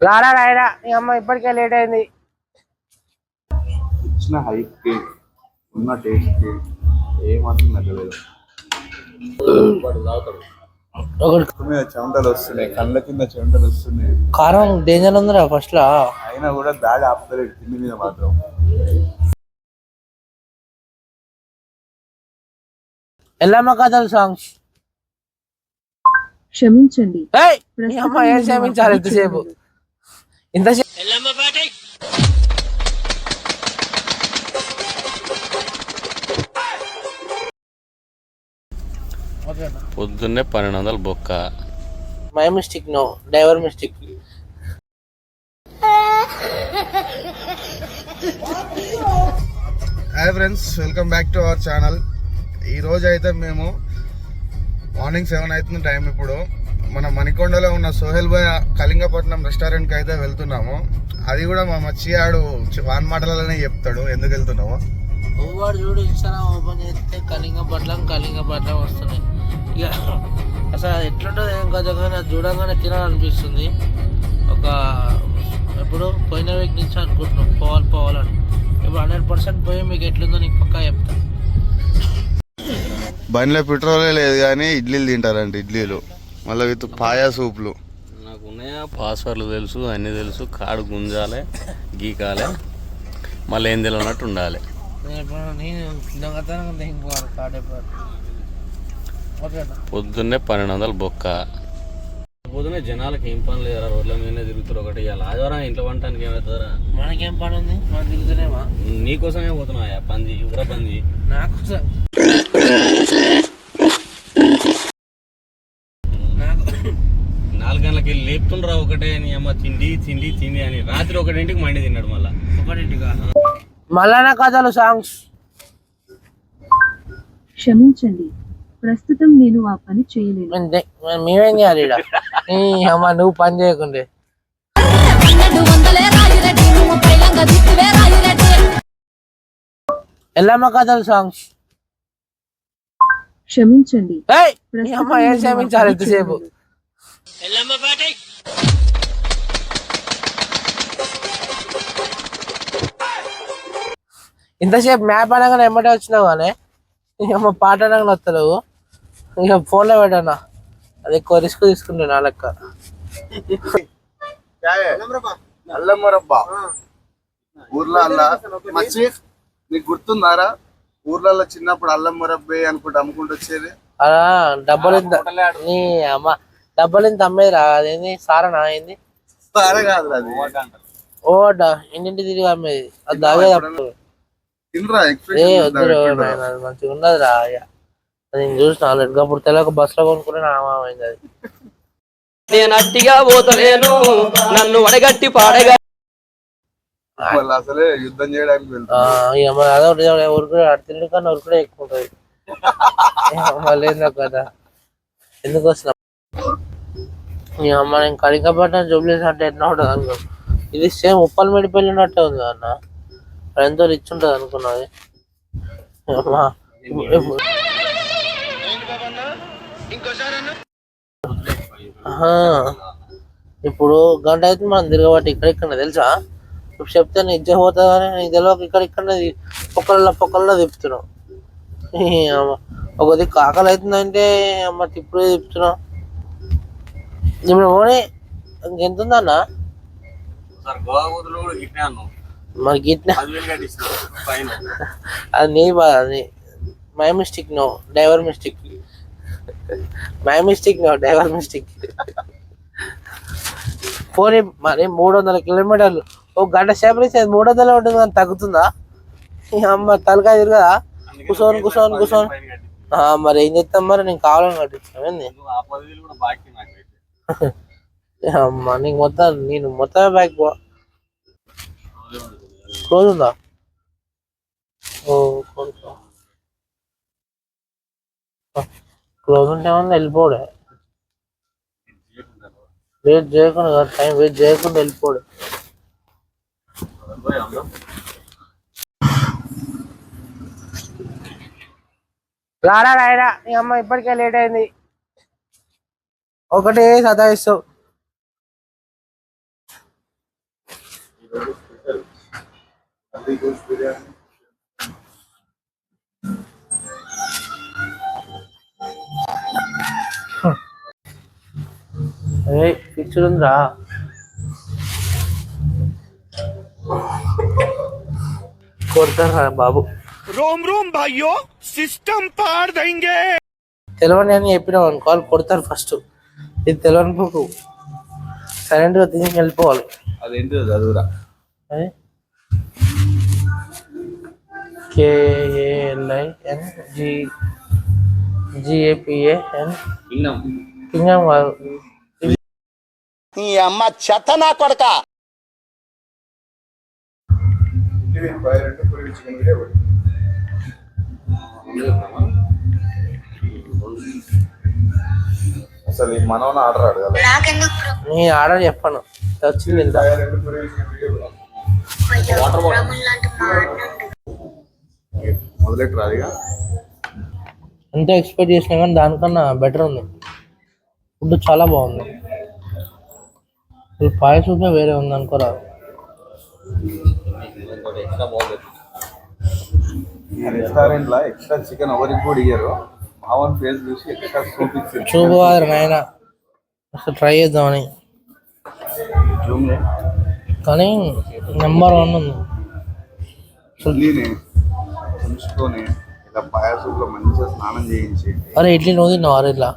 రాడా రాయడా నీ అమ్మ ఇప్పటికే లేట్ అయింది. ఇచ్చిన హైట్ కి ఉన్న టేస్ట్ కి ఏమాత్రం నచ్చలేదు. మీద చెమటలు వస్తున్నాయి, కళ్ళ కింద చెమటలు వస్తున్నాయి. కారం డేంజర్ ఉందిరా ఫస్ట్ లా, అయినా కూడా దాడి ఆపుతలేదు తిండి మీద మాత్రం. ఎల్లమ్మ కథలు సాంగ్స్. క్షమించండి, నీ అమ్మ ఏం క్షమించాలి ఇంతసేపు ఇంతసేపు పొద్దున్నే 1200 బొక్క. My mistake no driver mistake. Hi friends, welcome back to our channel. ఈరోజు అయితే మేము మార్నింగ్ 7 అవుతుంది టైం. ఇప్పుడు మన మణికొండలో ఉన్న సోహెల్ బాయ్ కళింగపట్నం రెస్టారెంట్కి అయితే వెళ్తున్నాము. అది కూడా మా మచ్చియాడు వాన్ మాటలలోనే చెప్తాడు ఎందుకు వెళ్తున్నాము. ఓవర్ చూడు ఇన్స్టాగ్రామ్ ఓపెన్ చేస్తే కళింగపట్నం వస్తున్నాయి. ఇక అసలు అది ఎట్లుంటుంది ఏం కదా, కానీ అది చూడగానే తినాలనిపిస్తుంది. ఒక ఎప్పుడు పోయిన వీక్ నుంచి అనుకుంటున్నాం పోవాలని. ఇప్పుడు 100% పోయి మీకు ఎట్లుందో నీకు పక్కా చెప్తాను. బండిలో పెట్రోలే లేదు కానీ ఇడ్లీలు తింటారంట. ఇడ్లీలు మళ్ళీ విత్ పాయా సూపులు. నాకు ఉన్నాయా పాస్వర్డ్లు తెలుసు, అన్నీ తెలుసు. కాడు గుంజాలి, గీకాలి, మళ్ళీ ఏం తెలియనట్టు ఉండాలి. పొద్దున్నే 1200 బొక్క. పొద్దున్నే జనాలకి ఏం పని లేదురా, రోడ్ల మీదనే తిరుగుతారు. ఒకటి ఇవాళ ఆదివారం ఇంట్లో వంటానికి ఏమవుతుందా? మనకేం పని ఉంది, మనం తిరుగుతున్నామా? నీకోసమే పోతున్నాయా పంది, ఉగ్ర పంది. నాకోసం 4 గంటలకి వెళ్ళి లేపుతుండ్రా ఒకటే నీ అమ్మ తిండి తిండి తిండి అని. రాత్రి 1ంటికి మండి తిన్నాడు. మళ్ళా 1ంటిగా మళ్ళా కథలు సాంగ్స్. క్షమించండి, ప్రస్తుతం నేను ఆ పని చేయలేను. మేమేం చేయాలి ఈడ? అమ్మ నువ్వు పని చేయకుండే. ఎల్లమ్మ కథలు సాంగ్స్. క్షమించండి, నీ అమ్మ ఏం క్షమించాలి ఇంతసేపు. ఇంతసేపు మ్యాప్ అనగానే ఎమ్మటే వచ్చినావు కానీ ఇక పాట అనగానే వస్తలేవు. ఇక ఫోన్లో పెట్టానా, అది ఎక్కువ రిస్క్ తీసుకుంటే నా లెక్క. అల్లం మురబ్బా ఊర్లో మచ్చి నీకు గుర్తుందారా? ఊర్లలో చిన్నప్పుడు అల్లం మురబ్బే అనుకుంటే అమ్ముకుంటూ వచ్చేది. అలా డబ్బులింత నీ అమ్మ డబ్బులింత అమ్మేది రా. అదేంది సారనా ఏంది? సారే కాదు అది, ఓట ఇంటింటి తిరిగి అమ్మేది. అది దాగేది అప్పుడు. మంచిగా ఉండదు రా. నేను చూసిన అప్పుడు తెలక బస్సులో కొనుక్కునే నామైంది అది. నేను అట్టిగా పోతలేను, నన్ను వడగట్టి పాడగా. అసలే యుద్ధం చేయడానికి అదొకటి ఉరుకుడే తిండి కన్నా ఉరుకుడే ఎక్కువ ఉంటుంది. లేదు కదా ఎందుకు వస్తున్నా మీ అమ్మ. నేను కళింగపట్నం జూబ్లీస్ అంటే ఎట్లా ఉంటుంది అనుకో. ఇది సేమ్ ఉప్పల్ మెడి పెళ్ళినట్టే ఉంది అన్న. ఎంతో రిచ్ ఉంటుంది అనుకున్నది. ఇప్పుడు గంట అయితే మనం తిరగబట్టి ఇక్కడ తెలుసా? ఇప్పుడు చెప్తే నేను ఇజ్జ పోతా కానీ నీకు తెలియక ఇక్కడ పొక్కల్లో తిప్పుతున్నావు. ఒక దిక్కు ఆకలి అవుతుందంటే అమ్మ తిప్పుడే తిప్పుతున్నావు. ఇప్పుడు పోనీ ఇంకెంత ఉందన్న మరి గిట్నా? అది నీ బాధ. అది my mistake no driver mistake. పోనీ మరి 300 కిలోమీటర్లు ఒక గంట సేపు నుంచి 300 ఉంటుంది కానీ తగ్గుతుందా? అమ్మ తలకాయ తిరగదా? కూర్చొని మరి ఏం చేస్తాం? మరి నేను కావాలని కట్టించాను అమ్మ. నీకు నేను మొత్తమే బ్యాక్ పో. క్లోజ్ ఉందా? క్లోజ్ ఉంటే ఏమన్నా వెళ్ళిపోడే. వెయిట్ చేయకుండా కదా, టైం వెయిట్ చేయకుండా వెళ్ళిపోడు. రాడా రాయడా నీ అమ్మ ఇప్పటికే లేట్ అయింది. ఒకటే సతాయిస్తావు. ఫిక్స్డ్ ఉందిరా. కొడతారా బాబు. తెలియని అని చెప్పినావు అనుకోవాలి, కొడతారు ఫస్ట్. ఇది తెలియని పోకు, సైలెంట్గా తిని వెళ్ళిపోవాలి. అదేంటిదో చదువురా. KALIN GAPAN కింగం కాదు. నీ అమ్మ చెత్త నా కొడక. అసలు ఈ మనవన ఆర్డర్ అడగాలి. నీ ఆర్డర్ చెప్పాను, వచ్చింది ఇంత. మొదలెట్ రాదుగా. ఎంత ఎక్స్పెక్ట్ చేసినా కానీ దానికన్నా బెటర్ ఉంది. ఫుడ్ చాలా బాగుంది. ఈ పాయసం వేరే ఉంది అనుకోరా. రెస్టారెంట్ లా ఎక్స్ట్రా చికెన్ ఎవరికి కూడా ఇయ్యరు. మావన్ ఫేస్ చూసి ఎక్స్ట్రా సూప్ ఇచ్చింది. చూపుగారు నాయన, అసలు ట్రై చేద్దామని. కానీ నెంబర్ 1 ఉంది. ఉంచుకొని ఇలా పాయసంలో మంచిగా స్నానం చేయించి. అరే ఇడ్లీ నువ్వు తిన్నావు? అరే ఇట్లా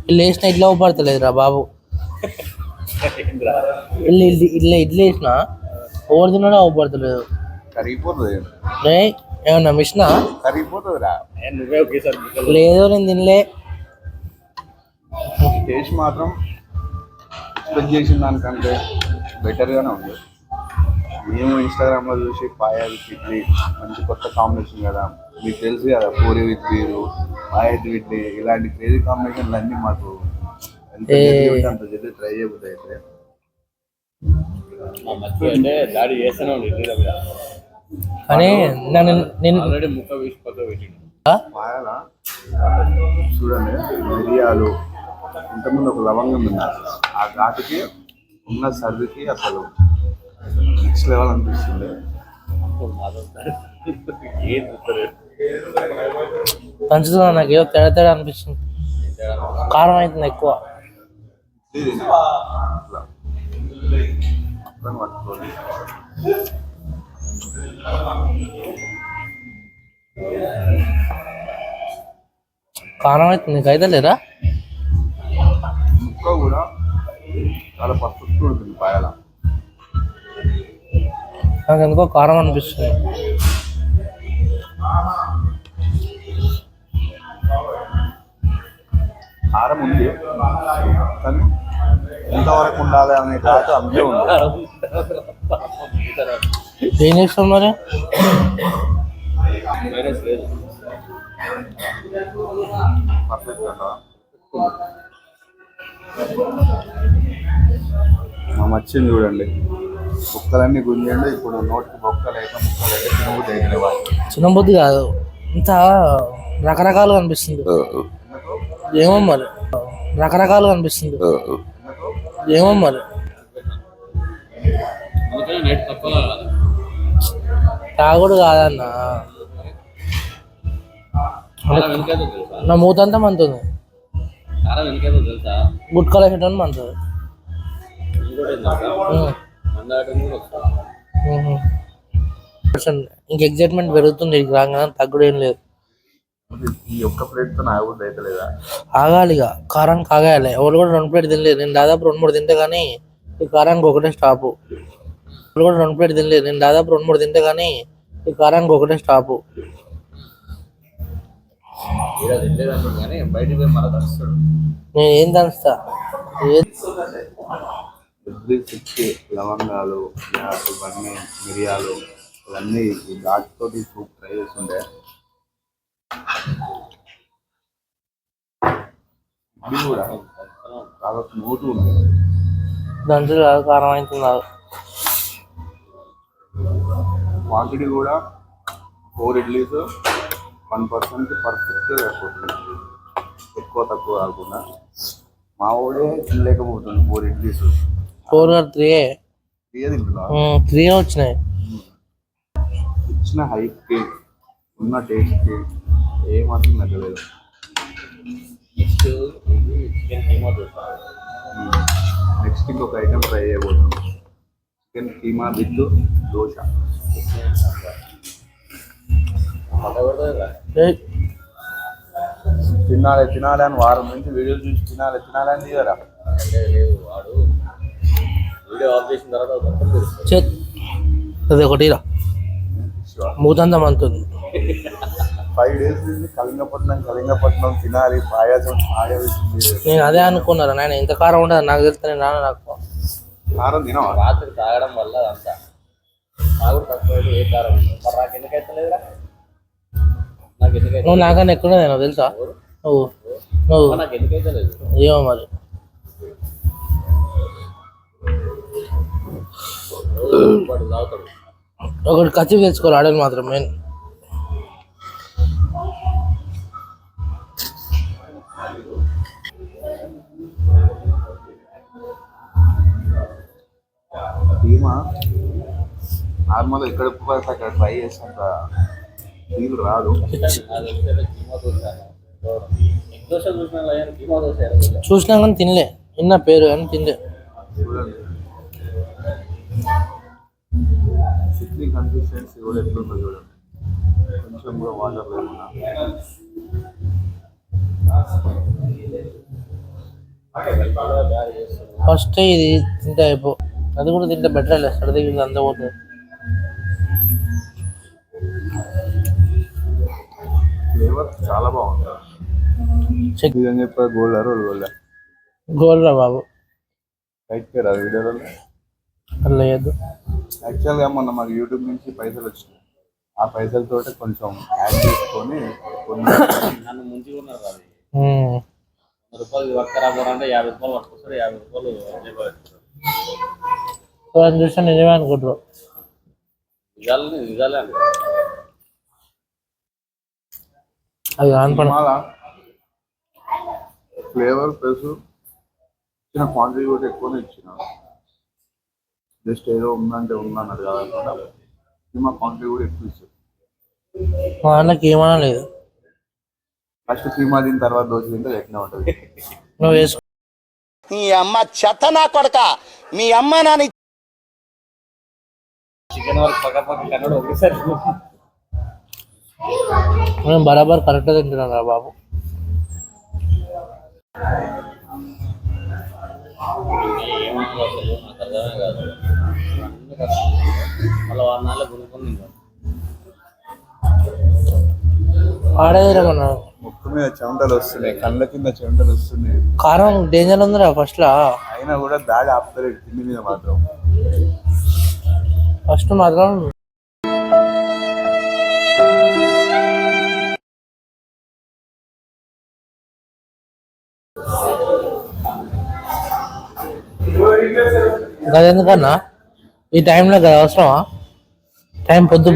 ఇల్లు వేసిన ఇట్లా ఊపడతలేదురా బాబు. ఇడ్లీ వేసిన ఓవర్ తిన్నాడా ఊపడతలేదు. కరిగిపోతుంది. ఏమన్నా మిషనా? కరిగిపోతుందిరా. లేదు నేను తినలే. టేస్ట్ మాత్రం ఎక్స్పెక్ట్ చేసిన దానికంటే బెటర్గానే ఉంది. మేము ఇన్స్టాగ్రామ్లో చూసి పాయ విత్ ఇడ్లీ మంచి కొత్త కాంబినేషన్ కదా, మీకు తెలుసు కదా, puri with beer, paya with idli, ఇలాంటి క్రేజీ కాంబినేషన్లు అన్నీ మాకు ఎంత అంత జల్దీ ట్రై చేయబోతుంది. అయితే కానీ పాయల చూడండి, మిరియాలు, ఇంతకుముందు ఒక లవంగం తిన్నారు. ఆ ఘాటుకి ఉన్న సర్దికి అసలు నెక్స్ట్ లెవెల్ అనిపిస్తుంది. పంచుతున్నా, నాకు ఏదో తేడా తేడా అనిపిస్తుంది. కారం అవుతుంది ఎక్కువ. పట్టుకొని కారం అవుతుంది, నీకు అయితే లేదా? ముక్క కూడా చాలా పర్ఫెక్ట్ ఉంటుంది పాయల. నాకు ఎందుకో కారం అనిపిస్తుంది. కారం ఉంది కానీ ఎంతవరకు ఉండాలి అనే ఘాటు అంతే ఉంది. ఏం చేస్తాం మరి? పర్ఫెక్ట్ అంటావా? మా మచ్చిని చూడండి, బొక్కలన్నీ గుంజండి. ఇప్పుడు నోటికి బొక్కలు అయితే ముక్కలు అయితే తినబుద్ధి అయితే వాళ్ళు. చిన్నబుద్ధి కాదు, ఇంత రకరకాలుగా అనిపిస్తుంది. ఏమో మరి, రకరకాలుగా అనిపిస్తుంది. ఏమో మరి, తాగుడు కాదన్న, నా మూతంతా మంతుంది. గుట్కలు వేసేటని మంతుంది. ఇంక ఎగ్జైట్మెంట్ పెరుగుతుంది. ఇక రాగానే తగ్గుడు ఏం లేదు. ఈ ఒక్క ప్లేట్తో నాగబుద్ధి అయితే లేదా? ఆగాలి ఇక, కారానికి ఆగాలి. ఎవరు కూడా 2 ప్లేట్ తినలేదు. నేను దాదాపు 2-3 తింటే కానీ ఈ కారానికి ఒకటే స్టాపు. ఎవరు కూడా 2 ప్లేట్ తినలేదు. నేను దాదాపు 2-3 తింటే కానీ ఈ కారానికి ఒకటే స్టాపు. నేను ఏం దంచుతా? లవంగాలు, ఇవన్నీ మిరియాలు, ఇవన్నీ ఈ ఘాటుతోటి సూప్ ట్రై చేస్తుంటే ఇది కూడా చాలా స్మూత్ ఉంది. దంచు కాదు, కారం అవుతుంది. క్వాంటిటీ కూడా 4 ఇడ్లీస్ 1% పర్ఫెక్ట్ అయిపోతుంది. ఎక్కువ తక్కువ కాకుండా మా ఊడే తినలేకపోతుంది. 4 ఇడ్లీస్ 4 or 3 ఫ్రీగా తింటున్నా 3 వచ్చినాయి. ఇచ్చిన హైట్కి ఉన్న టేస్ట్కి ఏమాత్రం నచ్చలేదు. నెక్స్ట్ ఇంకొక ఐటెం ట్రై చేయబోతున్నాం. Chicken keema with dosa. తినాలి తినాలి అని వారం నుంచి వీడియోలు చూసి తినాలి తినాలి అని తీయరా. వాడు వీడియో ఆఫ్ చేసిన తర్వాత అది ఒకటిరా మూతంతం అంటుంది. 5 days నుంచి కళింగపట్నం తినాలి పాయాసం నేను అదే అనుకున్నారా నాయన ఇంత కారం ఉండదు నాకు తెలుస్తుంది. నాన్న నాకు కారం తినవా? రాత్రి తాగడం వల్ల అంతా తాగుడు తక్కువ ఏ కారం ఉండదు. మరి నాకు ఎందుకైతే లేదురా, నాకు ఎందుకైతే నువ్వు నాకన్నా ఎక్కువ నేను తెలుసా నువ్వు నాకు ఎందుకైతే లేదు ఏమో మరి. వాడు తాగుతాడు. ఒకటి ఖర్చు తెచ్చుకోవాలి ఆడని మాత్రం మెయిన్. కీమా నార్మల్ ఎక్కడ పడితే అక్కడ ట్రై చేసినంత ఫీల్ రాదు. చూసినా కానీ తినలే, విన్న పేరు కానీ తినలే. చూడండి చట్నీ కన్సిస్టెన్సీ కూడా ఎట్లుందో చూడండి. కొంచెం కూడా వాటర్ లేకుండా ఫస్ట్ ఇది తింటే అయిపో, అది కూడా తింటే బెటర్ లేదు. సర్ది అంతా పోతుంది. ఫ్లేవర్ చాలా బాగుంది. అని చెప్పారు గోల్ రా బాబు, రైట్ పేరు అది వీడియోలో. అట్లా చేయద్దు. యాక్చువల్గా మొన్న మాకు యూట్యూబ్ నుంచి పైసలు వచ్చినాయి. ఆ పైసలతో కొంచెం యాడ్ చేసుకొని నన్ను ముందుగా ఉన్నారు అది రూపాయలు పక్కరా పోరంటే 50 రూపాయలు పట్టుకొస్తారు. 50 రూపాయలు చూస్తే నిజమే అనుకుంటారు. నిజాలే అండి. అది ఆన్పడ ఫ్లేవర్ ప్లస్ ఇచ్చిన క్వాంటిటీ కూడా ఎక్కువనే ఇచ్చిన. జస్ట్ ఏదో ఉందంటే ఉందన్నది కాదనమాట. సినిమా క్వాంటిటీ కూడా ఎక్కువ ఇచ్చారు. మా అన్నకి ఏమన్నా లేదు. ఫస్ట్ కీమా తిన్న తర్వాత దోశ తింటే ఎట్లా ఉంటుంది. నువ్వు వేసుకో. నీ అమ్మ చెత్త నా కొడక, మీ అమ్మ నాని చికెన్ వరకు పక్క కన్నడ ఒకేసారి నేను బరాబర్ కరెక్ట్గా తింటున్నాను రా బాబు. ఏమన్నా అసలు నాకు అర్థమే కాదు. మళ్ళీ 1 నెలలో గురుకుంది. ఆడేదమ్మా ముక్కు మీద చెమటలు వస్తున్నాయి, కళ్ళ కింద చెమటలు వస్తున్నాయి. కారం డేంజర్ ఉందిరా ఫస్ట్ లా. అయినా కూడా దాడి ఆపుతలేదు తిండి మీద మాత్రం. ఫస్ట్ మాత్రం అది ఎందుకన్నా ఈ టైంలో కదా అవసరమా? టైం పొద్దు